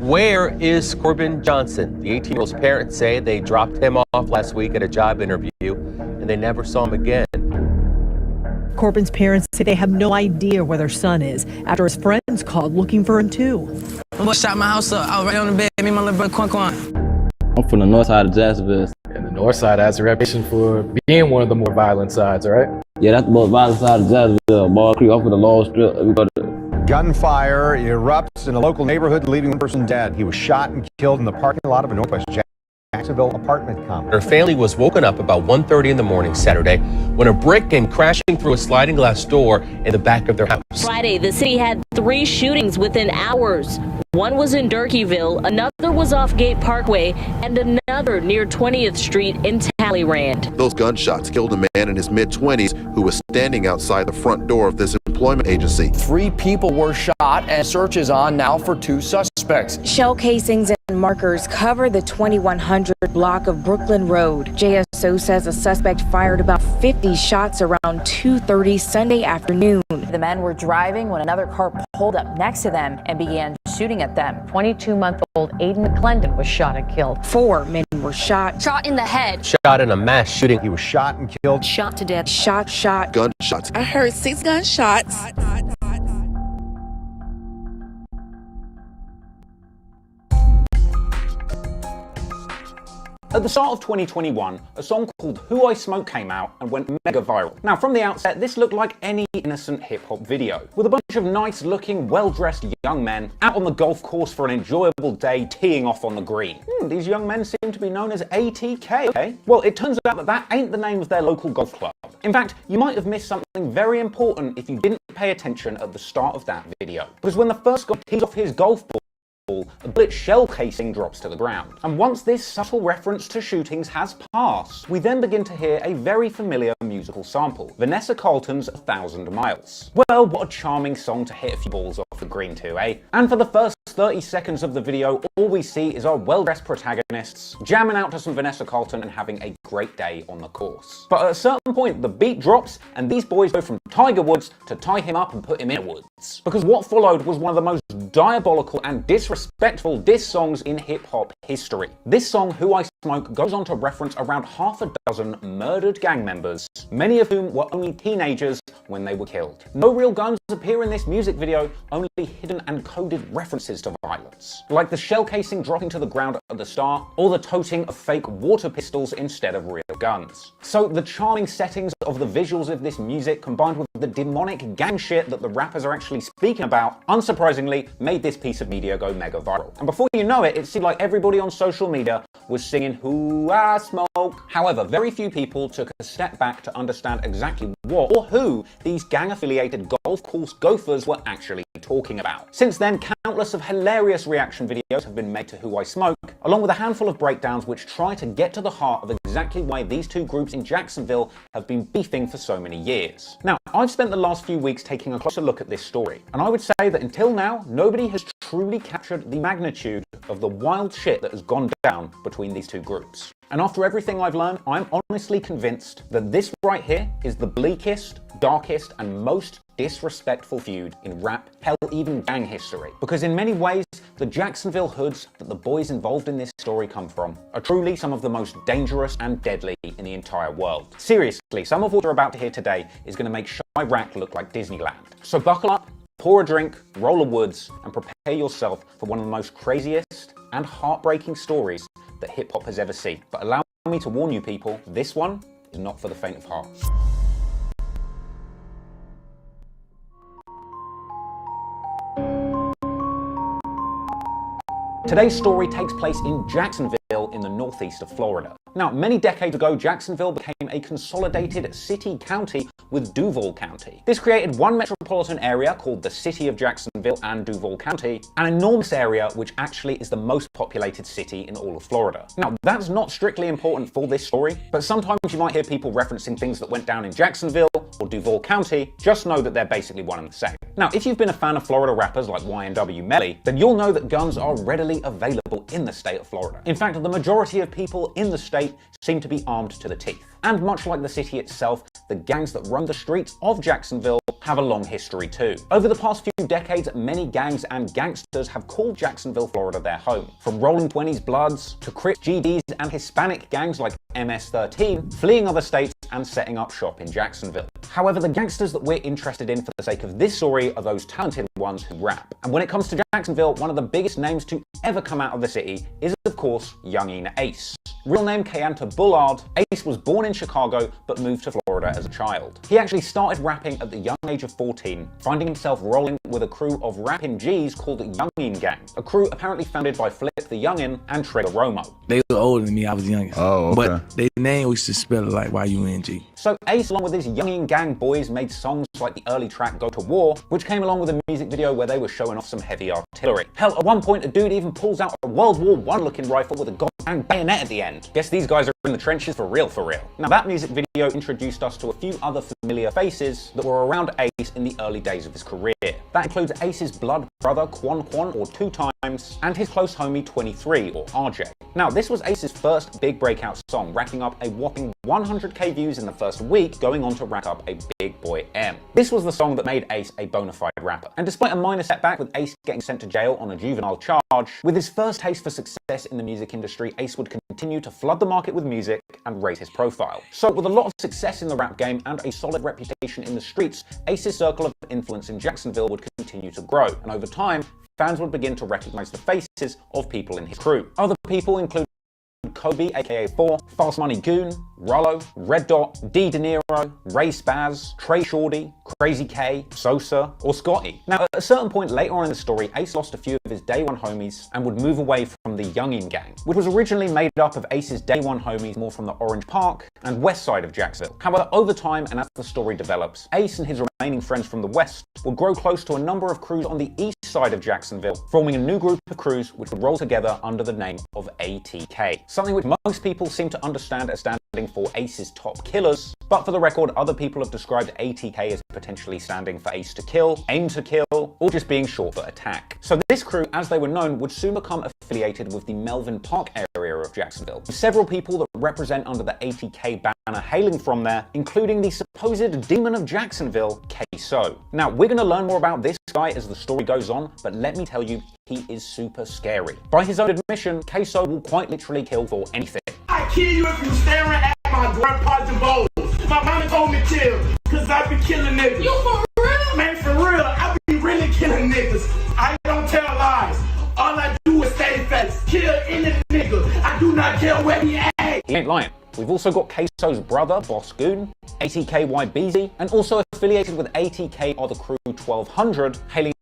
Where is Corbin Johnson? The 18-year-old's parents say they dropped him off last week at a job interview and they never saw him again. Corbin's parents say they have no idea where their son is after his friends called looking for him too. Boy shot my house up. I was right on the bed. Me and my little brother Quan. I'm from the north side of Jacksonville. And the north side has a reputation for being one of the more violent sides, right? Yeah, that's the most violent side of Jacksonville. Ball Creek off of the long strip. We go to Gunfire erupts in a local neighborhood, leaving one person dead. He was shot and killed in the parking lot of a Northwest Jacksonville apartment complex. Her family was woken up about 1:30 in the morning Saturday when a brick came crashing through a sliding glass door in the back of their house. Friday, the city had 3 shootings within hours. One was in Durkeeville, another was off Gate Parkway, and another near 20th Street in Talleyrand. Those gunshots killed a man in his mid-20s who was standing outside the front door of this employment agency. 3 people were shot and search is on now for 2 suspects. Shell casings and markers cover the 2100 block of Brooklyn Road. JSO says a suspect fired about 50 shots around 2:30 Sunday afternoon. The men were driving when another car pulled up next to them and began shooting at them. 22-month-old Aiden McClendon was shot and killed. 4 men were shot. Shot in the head. Shot in a mass shooting. He was shot and killed. Shot to death. Shot. Gunshots. I heard 6 gunshots. At the start of 2021, a song called Who I Smoke came out and went mega viral. Now, from the outset, this looked like any innocent hip-hop video, with a bunch of nice-looking, well-dressed young men out on the golf course for an enjoyable day teeing off on the green. These young men seem to be known as ATK, okay? Well, it turns out that that ain't the name of their local golf club. In fact, you might have missed something very important if you didn't pay attention at the start of that video. Because when the first guy tees off his golf ball, a bullet shell casing drops to the ground. And once this subtle reference to shootings has passed, we then begin to hear a very familiar musical sample, Vanessa Carlton's 1,000 Miles. Well, what a charming song to hit a few balls off the green to, eh? And for the first 30 seconds of the video, all we see is our well-dressed protagonists jamming out to some Vanessa Carlton and having a great day on the course. But at a certain point, the beat drops and these boys go from Tiger Woods to tie him up and put him in a woods. Because what followed was one of the most diabolical and disrespectful diss songs in hip-hop history. This song, Who I Smoke, goes on to reference around half a dozen murdered gang members, many of whom were only teenagers when they were killed. No real guns appear in this music video, only hidden and coded references to violence, like the shell casing dropping to the ground at the start, or the toting of fake water pistols instead of real guns. So the charming settings of the visuals of this music, combined with the demonic gang shit that the rappers are actually speaking about, unsurprisingly made this piece of media go mega viral. And before you know it, it seemed like everybody on social media was singing Who I Smoke. However, very few people took a step back to understand exactly what or who these gang-affiliated golf course gophers were actually talking about. Since then, countless of hilarious reaction videos have been made to Who I Smoke, along with a handful of breakdowns which try to get to the heart of exactly why these two groups in Jacksonville have been beefing for so many years. Now, I've spent the last few weeks taking a closer look at this story, and I would say that until now, nobody has truly captured the magnitude of the wild shit that has gone down between these two groups. And after everything I've learned, I'm honestly convinced that this right here is the bleakest, darkest, and most disrespectful feud in rap, hell, even gang history. Because in many ways, the Jacksonville hoods that the boys involved in this story come from are truly some of the most dangerous and deadly in the entire world. Seriously, some of what you're about to hear today is going to make Chirac look like Disneyland. So buckle up, pour a drink, roll a woods, and prepare yourself for one of the most craziest and heartbreaking stories that hip-hop has ever seen. But allow me to warn you people, this one is not for the faint of heart. Today's story takes place in Jacksonville in the northeast of Florida. Now, many decades ago, Jacksonville became a consolidated city-county with Duval County. This created one metropolitan area called the City of Jacksonville and Duval County, an enormous area which actually is the most populated city in all of Florida. Now, that's not strictly important for this story, but sometimes you might hear people referencing things that went down in Jacksonville or Duval County. Just know that they're basically one and the same. Now, if you've been a fan of Florida rappers like YNW Melly, then you'll know that guns are readily available in the state of Florida. In fact, the majority of people in the state seem to be armed to the teeth. And much like the city itself, the gangs that roam the streets of Jacksonville have a long history too. Over the past few decades, many gangs and gangsters have called Jacksonville, Florida their home. From Rolling 20s Bloods to Crips, GDs and Hispanic gangs like MS-13, fleeing other states and setting up shop in Jacksonville. However, the gangsters that we're interested in for the sake of this story are those talented ones who rap. And when it comes to Jacksonville, one of the biggest names to ever come out of the city is, of course, Youngin Ace. Real name Kayanta Bullard, Ace was born in Chicago but moved to Florida as a child. He actually started rapping at the young age of 14, finding himself rolling with a crew of rapping G's called Youngin Gang, a crew apparently founded by Flip the Youngin and Trigger Romo. They were older than me, I was youngest. Oh, okay. But their name we used to spell it like Y-U-N-G. So Ace, along with his Youngin Gang boys, made songs like the early track Go to War, which came along with a music video where they were showing off some heavy artillery. Hell, at one point a dude even pulls out a World War I looking rifle with a goddamn bayonet at the end. Guess these guys are in the trenches for real, for real. Now that music video introduced us to a few other familiar faces that were around Ace in the early days of his career. That includes Ace's blood brother Quan or 2 times, and his close homie 23 or RJ. Now this was Ace's first big breakout song, racking up a whopping 100k views in the first week, going on to rack up a Big Boy M. This was the song that made Ace a bona fide rapper. And despite a minor setback with Ace getting sent to jail on a juvenile charge, with his first taste for success in the music industry, Ace would continue to flood the market with music and raise his profile. So with a lot of success in the rap game and a solid reputation in the streets, Ace's circle of influence in Jacksonville would continue to grow, and over time, fans would begin to recognize the faces of people in his crew. Other people include Kobe, aka 4, Fast Money Goon, Rollo, Red Dot, D De Niro, Ray Spaz, Trey Shorty, Crazy K, Sosa, or Scotty. Now, at a certain point later on in the story, Ace lost a few of his day one homies and would move away from the Youngin Gang, which was originally made up of Ace's day one homies more from the Orange Park and west side of Jacksonville. However, over time and as the story develops, Ace and his remaining friends from the west would grow close to a number of crews on the east side of Jacksonville, forming a new group of crews which would roll together under the name of ATK, something which most people seem to understand as standing for Ace's Top Killers, but for the record, other people have described ATK as potentially standing for Ace to Kill, Aim to Kill, or just being short for Attack. So this crew, as they were known, would soon become affiliated with the Melvin Park area of Jacksonville, with several people that represent under the ATK banner hailing from there, including the supposed demon of Jacksonville, Queso. Now, we're going to learn more about this guy as the story goes on, but let me tell you, he is super scary. By his own admission, Queso will quite literally kill for anything. I kill you if you staring at my grandpa's bowls. My mama told me chill, cause I be killing niggas. You for real? Man, for real, I be really killing niggas. I don't tell lies. All I do is stay fast. Kill any nigga. I do not care where he at. He ain't lying. We've also got Queso's brother, Boss Goon, ATK YBZ, and also affiliated with ATK are the crew 1200, hailing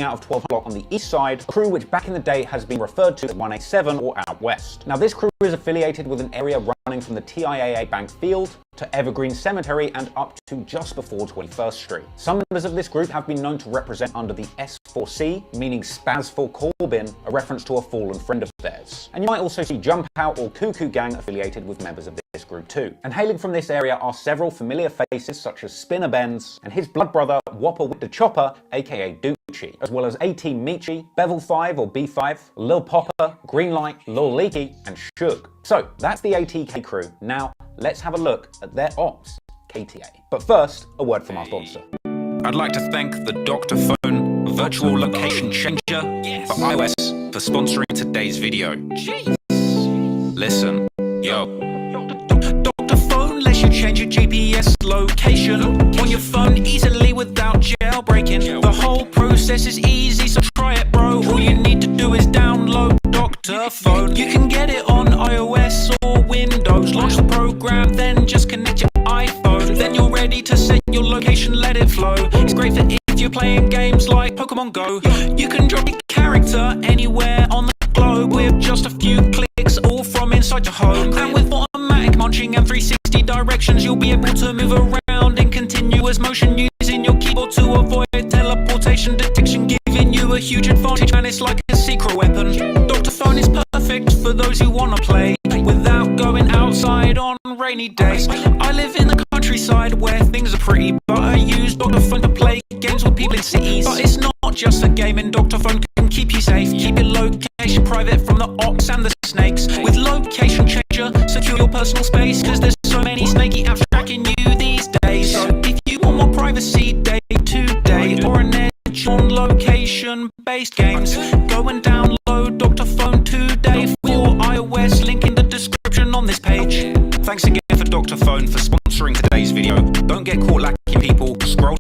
out of 12 block on the east side, a crew which back in the day has been referred to as 187 or out west. Now this crew is affiliated with an area running from the TIAA Bank Field to Evergreen Cemetery and up to just before 21st Street. Some members of this group have been known to represent under the S4C, meaning Spaz for Corbin, a reference to a fallen friend of theirs. And you might also see Jump Out or Cuckoo Gang affiliated with members of this group too. And hailing from this area are several familiar faces such as Spinner Benz and his blood brother Whopper with the Chopper, aka Doochie, as well as A-Team Michi, Bevel 5 or B5, Lil Popper, Greenlight, Lil Leaky, and Suge. So that's the ATK crew. Now let's have a look at their ops, KTA. But first, a word from our sponsor. I'd like to thank the Dr. Phone Virtual Location Changer for iOS for sponsoring today's video. Listen, yo. Dr. Phone lets you change your GPS location on your phone easily without jailbreaking. The whole process is easy, so try it, bro. All you need to do is download Dr. Phone. You can get it on iOS or Windows. Launch the program, then just connect your iPhone. Then you're ready to set your location, let it flow. It's great for if you're playing games like Pokemon Go. You can drop your character anywhere on the globe with just a few clicks, all from inside your home. And with automatic munching and 360 directions, you'll be able to move around in continuous motion using your keyboard to avoid teleportation detection, giving you a huge advantage, and it's like a secret weapon. Dr. Phone is perfect for those who want to play without going outside on rainy days. I live in the countryside countryside where things are pretty, but I use Dr. Phone to play games with people in cities. But it's not just a game, and Dr. Phone can keep you safe. Keep your location private from the ops and the snakes. With location changer, secure your personal space, cause there's so many snaky apps tracking you these days. So if you want more privacy day to day, or an edge on location-based games, go and download Dr. Phone today for iOS, link in the description on this page. Thanks again for Dr. Phone for sponsoring today's video. Don't get caught lacking people. Scroll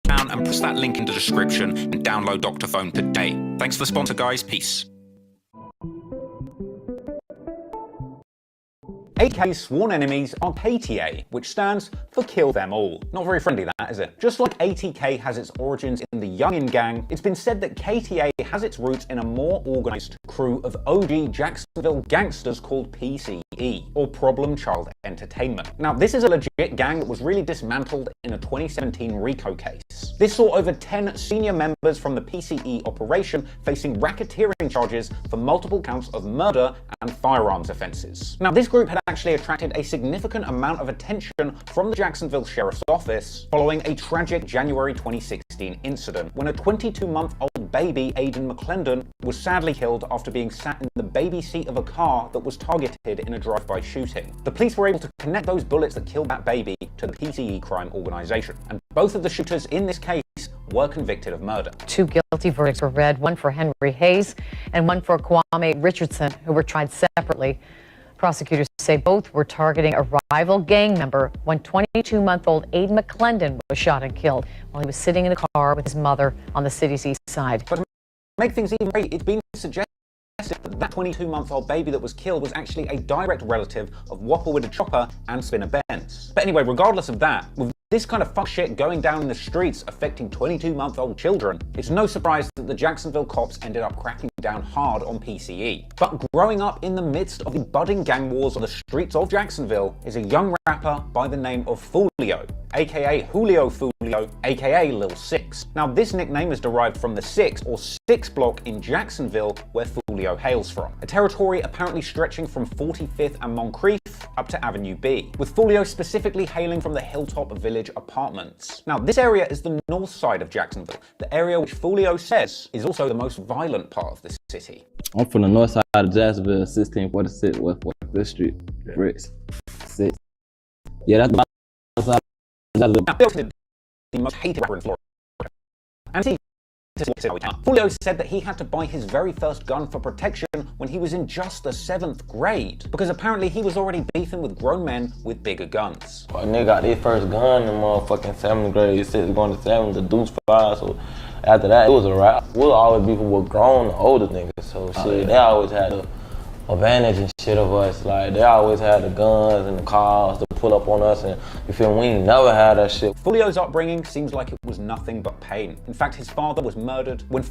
down and press that link in the description and download Dr. Phone today. Thanks for the sponsor, guys. Peace. AK's sworn enemies are KTA, which stands for Kill Them All. Not very friendly, that, is it? Just like ATK has its origins in the Youngin gang, it's been said that KTA has its roots in a more organised crew of OG Jacksonville gangsters called PCE, or Problem Child Entertainment. Now, this is a legit gang that was really dismantled in a 2017 RICO case. This saw over 10 senior members from the PCE operation facing racketeering charges for multiple counts of murder and firearms offences. Now, this group had actually attracted a significant amount of attention from the Jacksonville Sheriff's Office following a tragic January 2016 incident when a 22-month-old baby, Aiden McClendon, was sadly killed after being sat in the baby seat of a car that was targeted in a drive-by shooting. The police were able to connect those bullets that killed that baby to the PCE crime organisation, and both of the shooters in this case were convicted of murder. 2 guilty verdicts were read, one for Henry Hayes and one for Kwame Richardson, who were tried separately. Prosecutors say both were targeting a rival gang member when 22-month-old Aiden McClendon was shot and killed while he was sitting in a car with his mother on the city's east side. But to make things even worse, it's been suggested that 22-month-old baby that was killed was actually a direct relative of Whopper with a Chopper and Spinner Benz. But anyway, regardless of that, with this kind of fuck shit going down in the streets affecting 22-month-old children, it's no surprise that the Jacksonville cops ended up cracking down hard on PCE. But growing up in the midst of the budding gang wars on the streets of Jacksonville is a young rapper by the name of Foolio, aka Julio Foolio, aka Lil Six. Now, this nickname is derived from the 6 or 6 block in Jacksonville where Foolio hails from, a territory apparently stretching from 45th and Moncrief up to Avenue B, with Foolio specifically hailing from the Hilltop Village apartments. Now, this area is the north side of Jacksonville, the area which Foolio says is also the most violent part of the city. I'm from the north side of Jacksonville, 1646 West 45th Street, Bricks 6. Yeah, that's the side of Jacksonville. The most hated rapper in Florida. And Foolio said that he had to buy his very first gun for protection when he was in just the 7th grade, because apparently he was already beefing with grown men with bigger guns. A nigga got his first gun in motherfucking 7th grade, 6 going to 7, the Deuce 5, so after that it was a rap. We'll always beefing with grown older niggas, so shit, they always had the advantage and shit of us, like they always had the guns and the cars to pull up on us, and you feel me, we ain't never had that shit. Foolio's upbringing seems like it was nothing but pain. In fact, his father was murdered when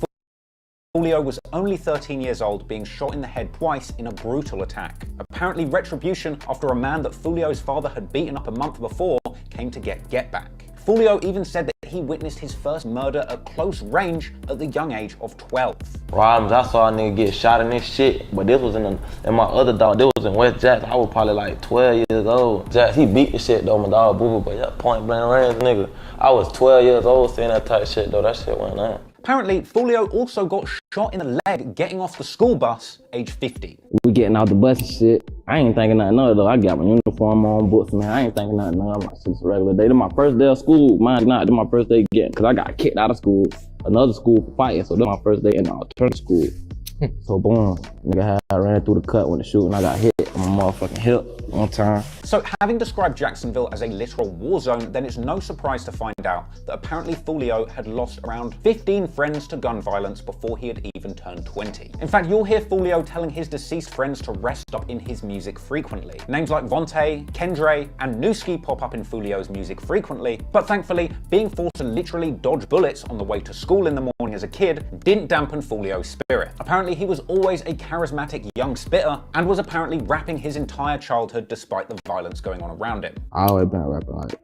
Foolio was only 13 years old, being shot in the head twice in a brutal attack. Apparently retribution after a man that Foolio's father had beaten up a month before came to get back. Foolio even said that he witnessed his first murder at close range at the young age of 12. Problems, I saw a nigga get shot in this shit, but this was in my other dog, this was in West Jackson. I was probably like 12 years old. Jack, he beat the shit though, my dog Boo Boo, but yeah, point blank range nigga. I was 12 years old seeing that type shit though, that shit went on. Apparently, Foolio also got shot in the leg getting off the school bus, age 50. We getting out the bus and shit. I ain't thinking nothing of it though. I got my uniform on, books, man. I ain't thinking nothing of it. My shit's a regular day. This my first day of school. Mine not. This my first day getting, cause I got kicked out of school. Another school for fighting, so this my first day in the alternative school. So boom, nigga I ran through the cut when the shooting, I got hit on my motherfucking hip one time. So having described Jacksonville as a literal war zone, then it's no surprise to find out that apparently Foolio had lost around 15 friends to gun violence before he had even turned 20. In fact, you'll hear Foolio telling his deceased friends to rest up in his music frequently. Names like Vontae, Kendre, and Newski pop up in Foolio's music frequently, but thankfully, being forced to literally dodge bullets on the way to school in the morning as a kid didn't dampen Foolio's spirit. Apparently, he was always a charismatic young spitter and was apparently rapping his entire childhood despite the violence going on around him. I always been a rapper, like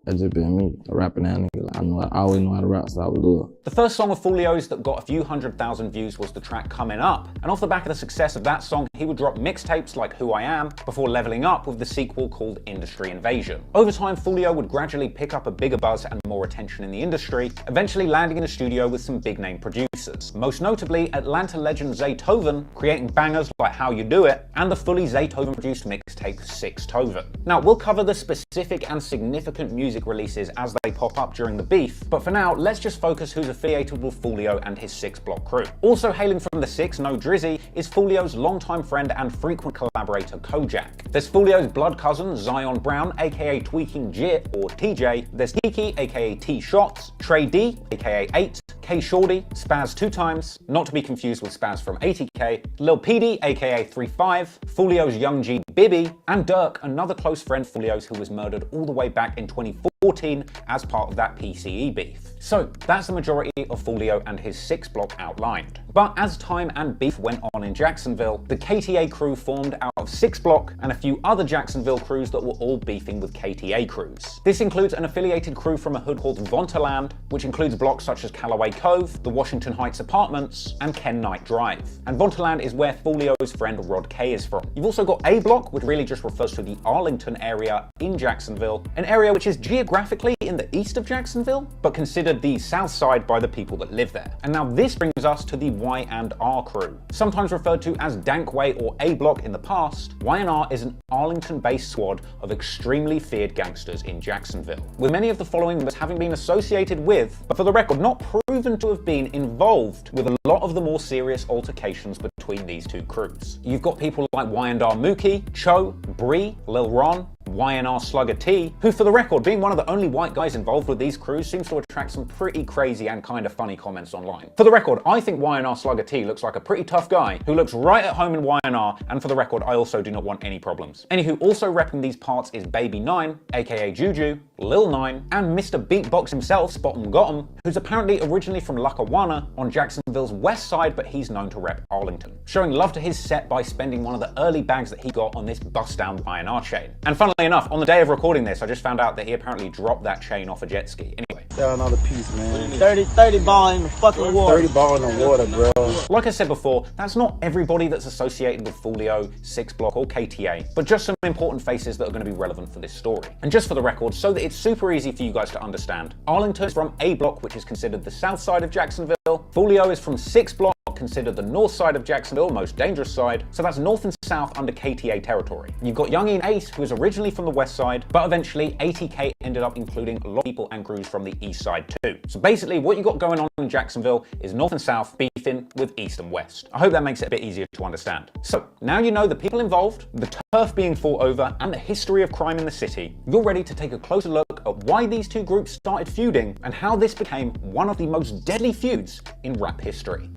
That's just been me, a rapping that nigga. I always know how to rap, so I would do it. The first song of Foolio's that got a few 100,000 views was the track Coming Up, and off the back of the success of that song, he would drop mixtapes like Who I Am, before leveling up with the sequel called Industry Invasion. Over time, Foolio would gradually pick up a bigger buzz and more attention in the industry, eventually landing in a studio with some big name producers. Most notably, Atlanta legend Zaytoven, creating bangers like How You Do It, and the fully Zaytoven produced mixtape 6toven. Now, we'll cover the specific and significant music releases as they pop up during the beef, but for now, let's just focus who's affiliated with Foolio and his 6 Block crew. Also hailing from the 6, no Drizzy, is Foolio's longtime friend and frequent collaborator Kojak. There's Foolio's blood cousin Zion Brown, aka Tweaking Jit or TJ, there's Kiki, aka T-Shots, Trey D, aka 8, K Shorty, Spaz 2 times, not to be confused with Spaz from 80K, Lil PD, aka 35, Foolio's Young G Bibby, and Dirk, another close friend of Foolio's who was murdered all the way back in 2014 as part of that PCE beef. So that's the majority of Foolio and his 6 Block outlined. But as time and beef went on in Jacksonville, the KTA crew formed out of 6 Block and a few other Jacksonville crews that were all beefing with KTA crews. This includes an affiliated crew from a hood called Vontaland, which includes blocks such as Callaway Cove, the Washington Heights Apartments, and Ken Knight Drive. And Vontaland is where Foolio's friend Rod K is from. You've also got A Block, which really just refers to the Arlington area in Jacksonville, an area which is geographically in the east of Jacksonville, but considered the south side by the people that live there. And now this brings us to the Y&R crew. Sometimes referred to as Dankway or A Block in the past, Y&R is an Arlington-based squad of extremely feared gangsters in Jacksonville, with many of the following members having been associated with, but for the record, not proven to have been involved with a lot of the more serious altercations between these two crews. You've got people like Y&R Mookie, Cho, Bree, Lil Ron, Y&R Slugger T, who for the record, being one of the only white guys involved with these crews, seems to attract some pretty crazy and kind of funny comments online. For the record, I think Y&R Slugger T looks like a pretty tough guy who looks right at home in Y&R, and for the record, I also do not want any problems. Anywho, also repping these parts is Baby 9, aka Juju, Lil 9, and Mr. Beatbox himself, Spot'em Got'em, who's apparently originally from Lackawanna on Jacksonville's west side, but he's known to rep Arlington, showing love to his set by spending one of the early bags that he got on this bust-down Y&R chain. And funnily enough, on the day of recording this, I just found out that he apparently dropped that chain off a jet ski. Anyway. Another piece, man. 30 ball in the fucking water. 30 ball in the water, bro. Like I said before, that's not everybody that's associated with Foolio, 6 Block, or KTA, but just some important faces that are going to be relevant for this story. And just for the record, so that it's super easy for you guys to understand, Arlington is from A Block, which is considered the south side of Jacksonville. Foolio is from 6 Block, considered the north side of Jacksonville, most dangerous side, so that's north and south under KTA territory. You've got Young Ian Ace, who is originally from the west side, but eventually ATK ended up including a lot of people and crews from the east side too. So basically what you got going on in Jacksonville is north and south beefing with east and west. I hope that makes it a bit easier to understand. So now you know the people involved, the turf being fought over, and the history of crime in the city, you're ready to take a closer look at why these two groups started feuding and how this became one of the most deadly feuds in rap history.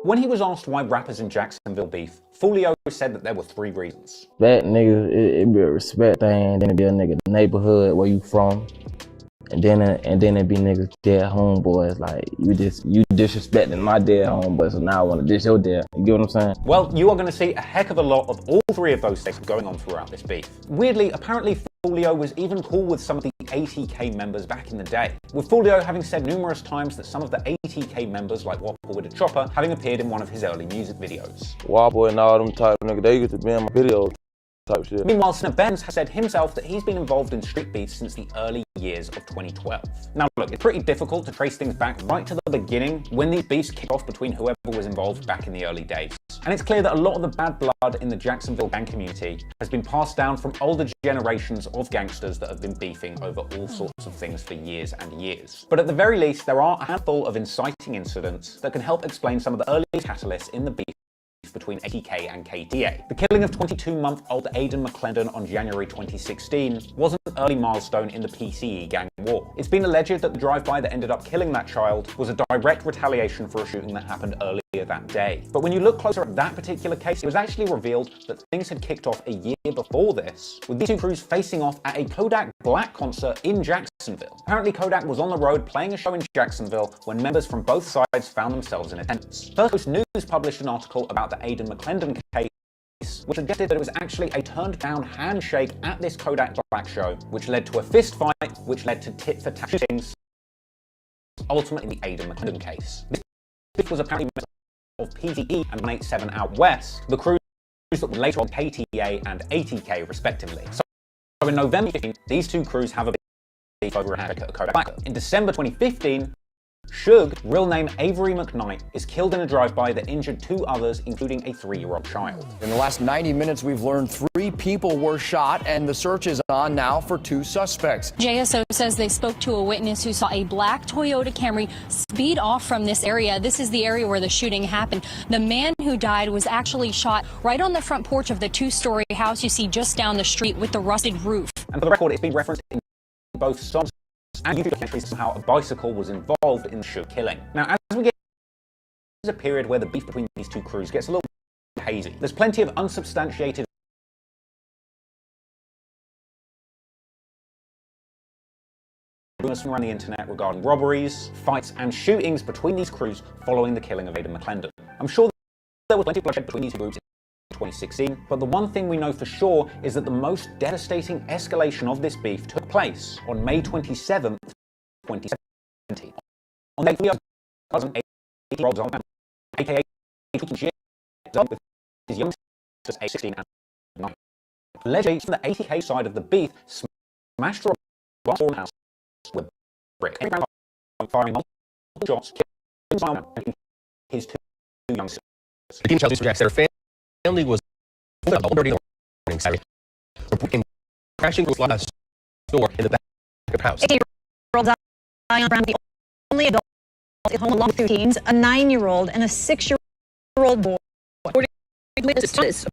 When he was asked why rappers in Jacksonville beef, Foolio said that there were 3 reasons. That nigga, it be a respect thing, then it be a nigga neighborhood where you from, and then it be niggas dead homeboys, like you disrespecting my dead homeboy, so now I wanna diss your dad. You get what I'm saying? Well, you are gonna see a heck of a lot of all 3 of those things going on throughout this beef. Weirdly, apparently Foolio was even cool with some of the ATK members back in the day, with Foolio having said numerous times that some of the ATK members, like Whopper with a Chopper, having appeared in one of his early music videos. Whopper and all them type of niggas, they used to be in my videos. Type shit. Meanwhile, Snip Benz has said himself that he's been involved in street beefs since the early years of 2012. Now look, it's pretty difficult to trace things back right to the beginning when these beefs kicked off between whoever was involved back in the early days. And it's clear that a lot of the bad blood in the Jacksonville gang community has been passed down from older generations of gangsters that have been beefing over all sorts of things for years and years. But at the very least, there are a handful of inciting incidents that can help explain some of the early catalysts in the beef between ATK and KTA. The killing of 22-month-old Aiden McClendon on January 2016 was an early milestone in the PCE gang war. It's been alleged that the drive-by that ended up killing that child was a direct retaliation for a shooting that happened earlier that day. But when you look closer at that particular case, it was actually revealed that things had kicked off a year before this, with these two crews facing off at a Kodak Black concert in Jacksonville. Apparently Kodak was on the road playing a show in Jacksonville when members from both sides found themselves in attendance. First Coast News published an article about the Aiden McClendon case which suggested that it was actually a turned-down handshake at this Kodak Black show, which led to a fist fight, which led to tit-for-tat shootings, ultimately the Aidan McClendon case. This was apparently of PTE and 187 out west, the crews that were later on KTA and ATK respectively. So in November 2015, these two crews have a beef over a handshake at Kodak Black. In December 2015, Suge, real name Avery McKnight, is killed in a drive-by that injured 2 others, including a 3-year-old child. In the last 90 minutes, we've learned 3 people were shot, and the search is on now for 2 suspects. JSO says they spoke to a witness who saw a black Toyota Camry speed off from this area. This is the area where the shooting happened. The man who died was actually shot right on the front porch of the 2-story house you see just down the street with the rusted roof. And for the record, it's been referenced in both songs and YouTube documentaries somehow a bicycle was involved in the Suge killing. Now, as we get there's a period where the beef between these two crews gets a little hazy. There's plenty of unsubstantiated rumors around the internet regarding robberies, fights, and shootings between these crews following the killing of Aidan McClendon. I'm sure there was plenty of bloodshed between these two groups in 2016, but the one thing we know for sure is that the most devastating escalation of this beef took place on May 27th, 2017. On the day, cousin 8-year-old man, aka with his young sisters, aged 16 and 9. Allegedly, from the ATK side of the beef, smashed through a barn house with a brick, firing multiple shots, killing his 2 young sisters. The team tells us Jack's family was at 1:30 in the morning Saturday. Reporting crashing through a store in the back of the house. 8-year-old Diane Brown, the only adult at home along with 2 teens, a 9-year-old and a 6-year-old boy. According to witnesses,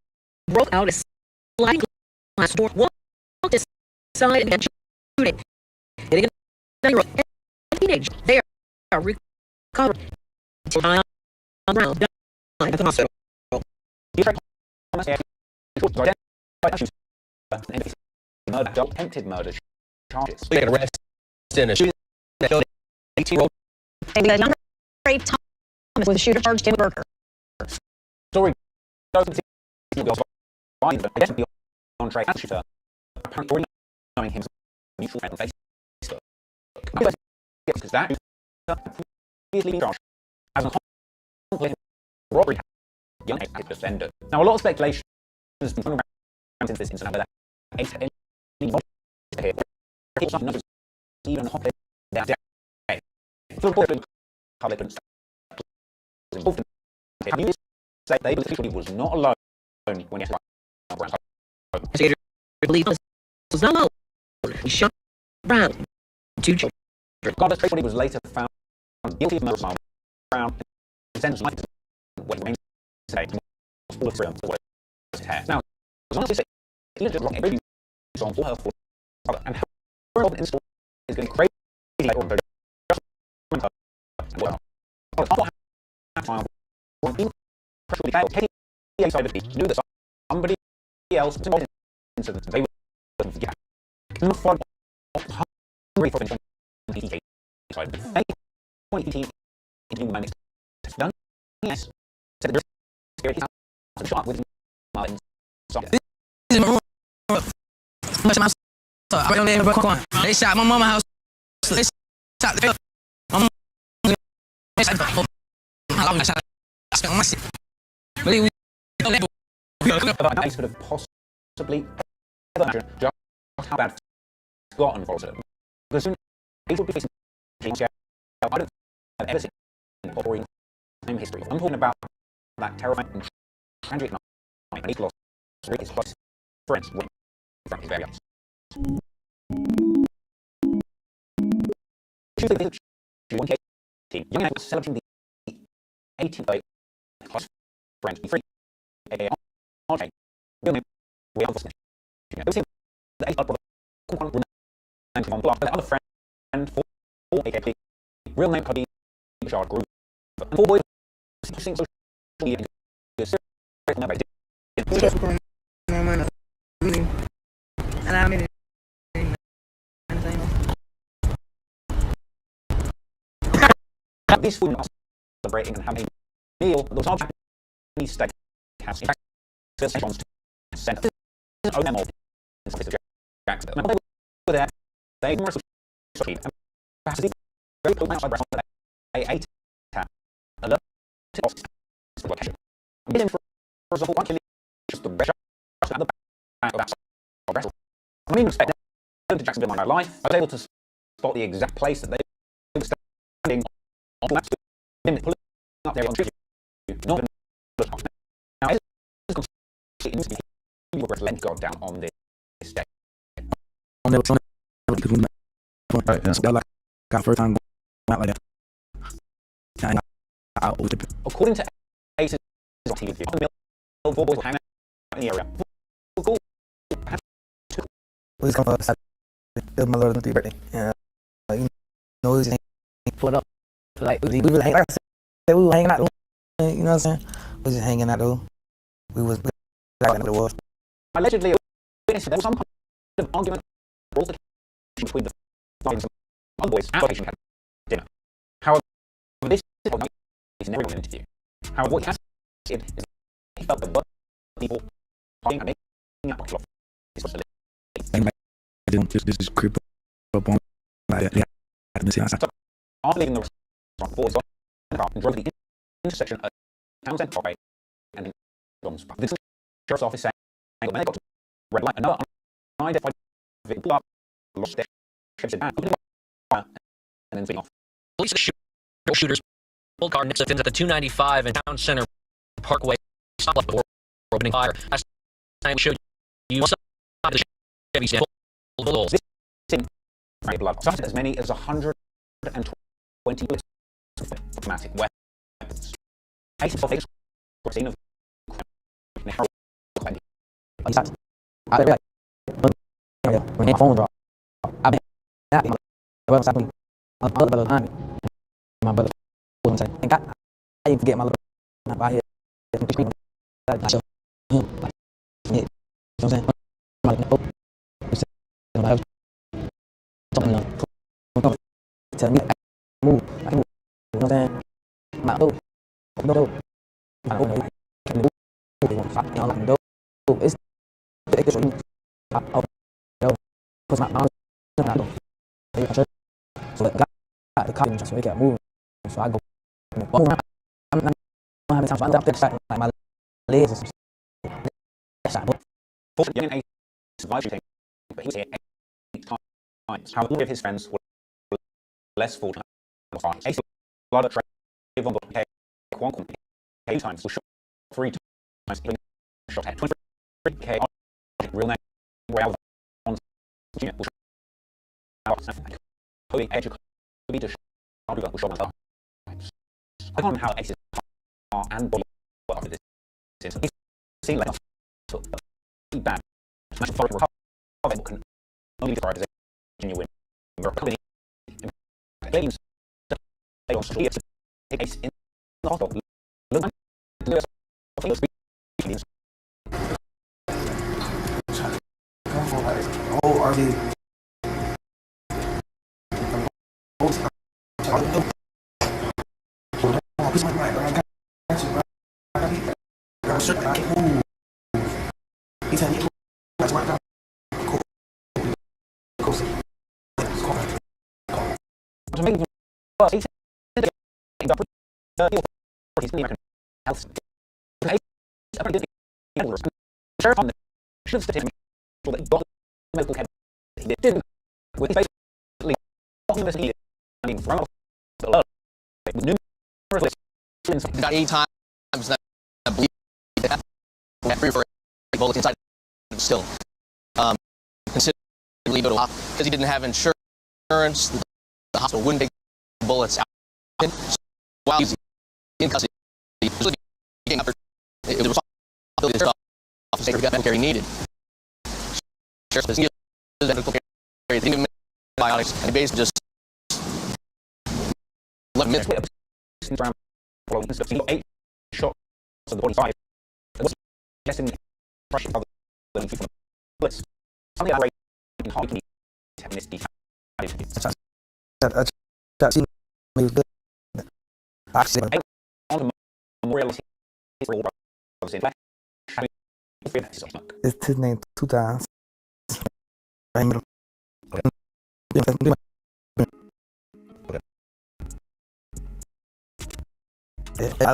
broke out a sliding glass door, walked inside and began shooting, hitting a 9-year-old and a teenager. They are recovered. Diane Brown died at the hospital. Attempted murder charges. They got arrested in a shooting that killed an 18-year-old. Maybe a young Brave Thomas was a shooter charged in murder. Story goes on track and shooter. Apparently knowing him as a mutual friend on Facebook. Because that previously been charged as a contemplated robbery young active defender. Now, a lot of speculation has been thrown around since this incident whether Ace had any knowledge here. Even hot that day. For the public was involved in it. Have say they believe he was not alone when he shot Brown. Investigators believe he was not alone. He shot Brown, 2 children. Regardless, Tracy was later found guilty of murder of Brown and sentenced to life when he remains today. All of freedom for his hair. Now, as long as they say he legit wrong every song for her father and how her involvement in the story is going crazy later on. Well, KTA side of the knew that somebody else was involved in the incident. They were forget. Not far hungry for the KTA side. They 2018 into my next done. Yes. Said the security house shot with Martin. They shot my mama house. They shot the my mama. I shot my Ace could have possibly ever imagined just how bad Scott involved it. Because soon Ace would be facing jail. I don't have ever seen or in time history. I'm talking about that terrifying and tragic night when Ace lost his close friends when from his very house. Tuesday, June 18, young man was celebrating the 18th birthday of close friend, 3 RJ. Real name, we are the it was him, the 8th brother, and on block, the other friend, 4 AKP, real name could be Richard Groove. And 4 boys, 6 social media, this would not celebrating and having a meal that was our Japanese steakhouse. In fact, Center. OMO in Jacksonville. Now, they were there. They were and capacity very open outside restaurant that they ate at alerted of location. For example, one just the restaurant at the back of that restaurant. I mean, respect to Jacksonville in my life, I was able to spot the exact place that they were standing on that limit, pulling up there on street. Not now, it is completely you were letting God down on this day. Right, that's like our first time going out like that. According to Ace's TV, the four boys were hanging out in the area. We just come up to my little birthday, and you know, we just pulled up. Like we were hanging, like I said, we were hanging out. You know what I'm saying? We was just hanging out though. We was like what it was. Allegedly, there was some kind of argument between the and some other boys at the had dinner. However, this is never an interview. However, what he has said is he felt that people partying and making up a lot is supposed to This is creep up on like that. So, after leaving the restaurant, the boys got in the car and drove to the intersection of Townsend Parkway and John's Park. The sheriff's office saying that when they got to the red light, another unidentified vehicle pulled up, lost their and then being off. Police shooters pulled car nips at the 295 and Town Center Parkway stop before opening fire. Last time we showed you one side of the Chevy stand full of holes. This scene blood started as many as 120 bullets of automatic weapons. 84 things were seen of when my phone dropped, I've been happy. My other brother behind me. My brother was saying, I didn't forget my little brother. I hear him screaming. I show him. Like, you know what I'm saying? I'm like, oh, you said, you know, I was talking, telling me, I move. You know what I'm saying? I'm like, oh, no. I'm like, oh, no. Can't move. They want to stop. You know, I'm like, no. It's because my mom so I got the copy, so it kept moving. So I go around. I'm having time. So I'm out there shot like my legs and some shot. Fortunately, Ace survived shooting, but he was hit 8 times. However, all of his friends were less fortunate. Ace blood Trayvon Book K 2 times was shot 3 times. Shot at 23 K. Real name Rail on Jr. was shot. Cody Edge Cody to shot was shot times. I can't remember how Ace's car and body were after this incident. Seen later, so bad. National Forest recovery can only describe as a genuine recovery. Claims that they also take Ace in the hospital. Oh, are they? Got 8 times, I believe that had 3 or 4 bullets inside still. Considered leave it a while because he didn't have insurance. The hospital wouldn't take the bullets out. So while he was in custody, it was the responsibility of the officer to get the care he needed. Sheriff doesn't give the medical care, they didn't give him antibiotics, and he basically just left him in. Following this, he got 8 shots of the body side. It was guessing pressure of the from the bullets. Something that in high need in this detail. On the memorial, his brothers in flesh, It's his name 2 times. I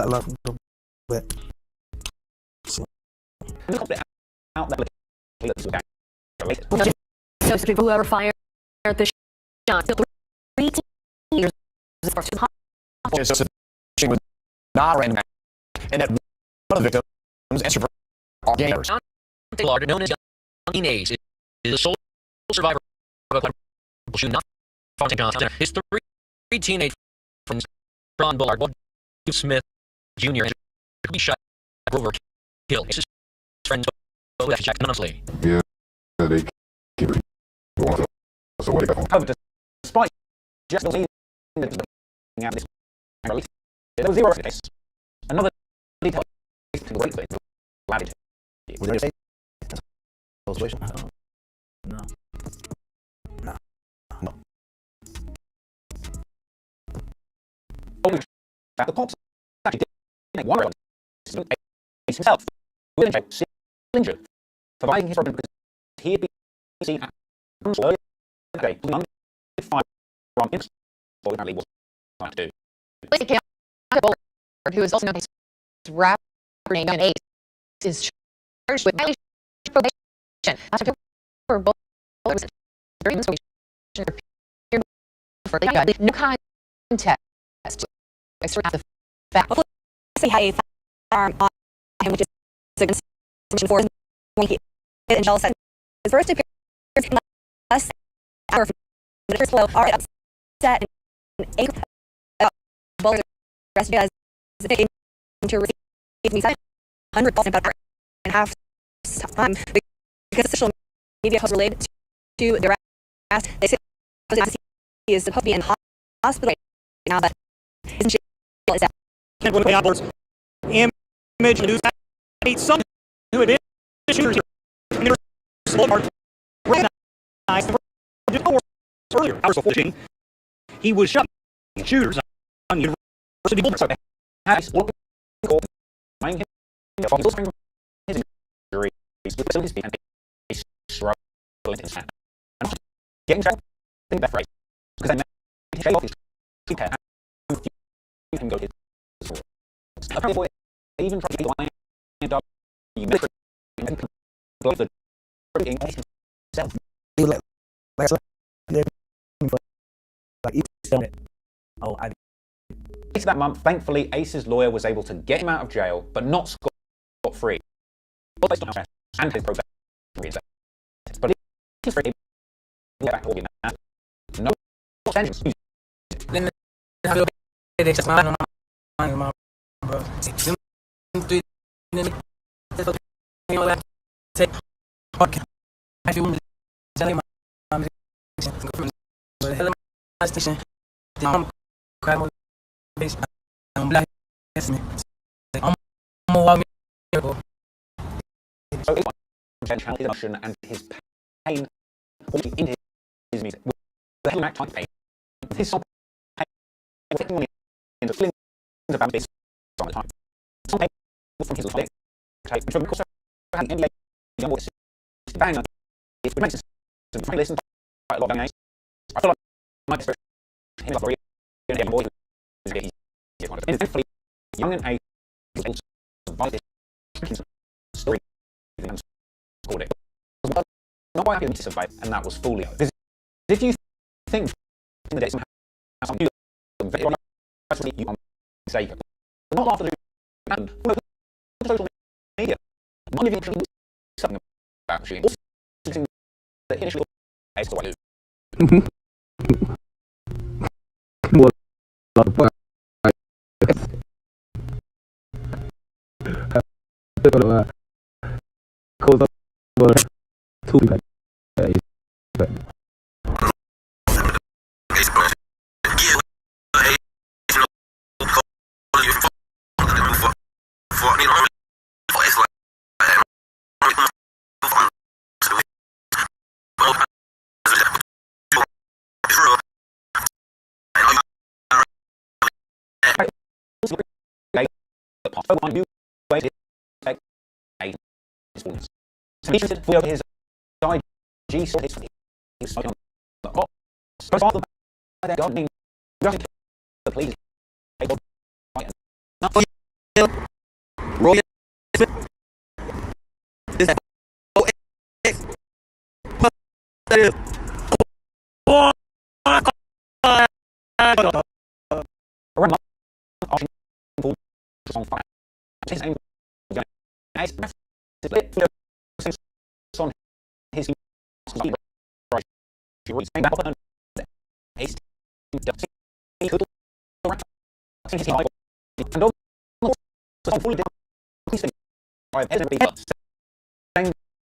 love him, but whoever fired the shot. 3 years She was not a random act, and that one of the victims answered for all gamers. Larder, known as Young Teenage, is the sole survivor of a quadruple shooting not far from Johnson. His three teenage friends, Ron Bullard, Steve Smith Jr., and could be shot over killed. His friends both after checked anonymously. Yeah, they keep it. So what? However, despite just the out this release, there was zero case. Another detail greatly added. Was there a situation? No. No. No. The cops actually did make one arrest. Ace himself was in jail, still injured, providing his problem because he had been seen at earlier that day, none of fire from innocent, or apparently was trying to do. Who is also known as rapper name Young Ace, is charged with violation of probation. After both was during this probation for no contest. The fact. He had a firearm on him, which is against for when he hit in jail. His first appearance less hour from the first blow are upset and angry about Bullard arrested as the victim to receive $700 about an hour and a half time because social media posts related to the arrest. They say he is supposed to be in hospital right now, but his jail is out. And one of the outdoors image news some who had been shooters and they were slow hard recognized earlier hours before the shooting. He was shot by shooters on University Boulevard. So they had a sport called him his injuries with his feet and a struggle into his hand. And getting jail, think that phrase, because they made him off his treat care and him go to his apparently they even tried to line up the military and blow the in himself. Later that month, thankfully, Ace's lawyer was able to get him out of jail, but not scot-free. Based on arrest and his probation reinstated. But if he's free, he'll get back to that. No sentence. So his emotion and his pain in his music with the hell type pain. His song pain into feelings about this all the time. Some pain from his life tape from course had NBA young voice bang it makes sense to listen quite a lot of young age. I feel like my expression him like a young boy who's getting easier and thankfully young and age was able to survive this story and scored it. Not quite happy to survive, and that was Folio. If you think in the day somehow some new very you on say not after the and social media not even something about shooting something that initially as to what I do. The part 1 you treated for his IG saw his on the box. Father by their gardening, just the police. Roy Smith. Is that around on fire. His aim on his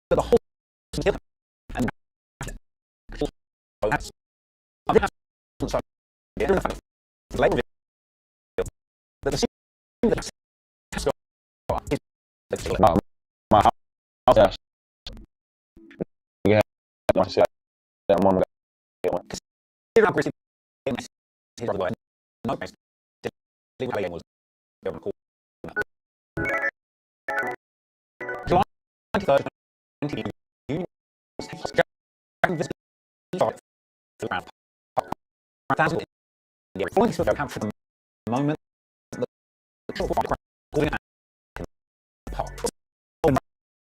the whole and my house. Yeah, my shit. That one. Moment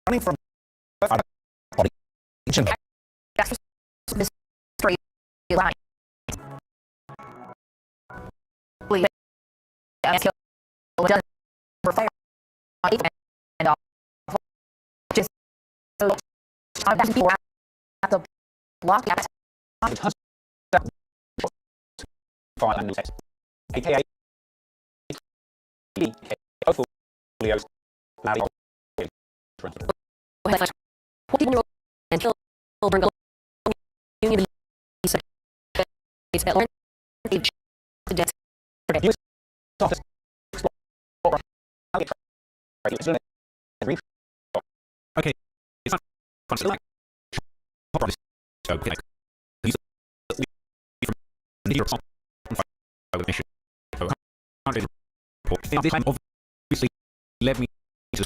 running from AKA okay. It's not fun. This obviously led me to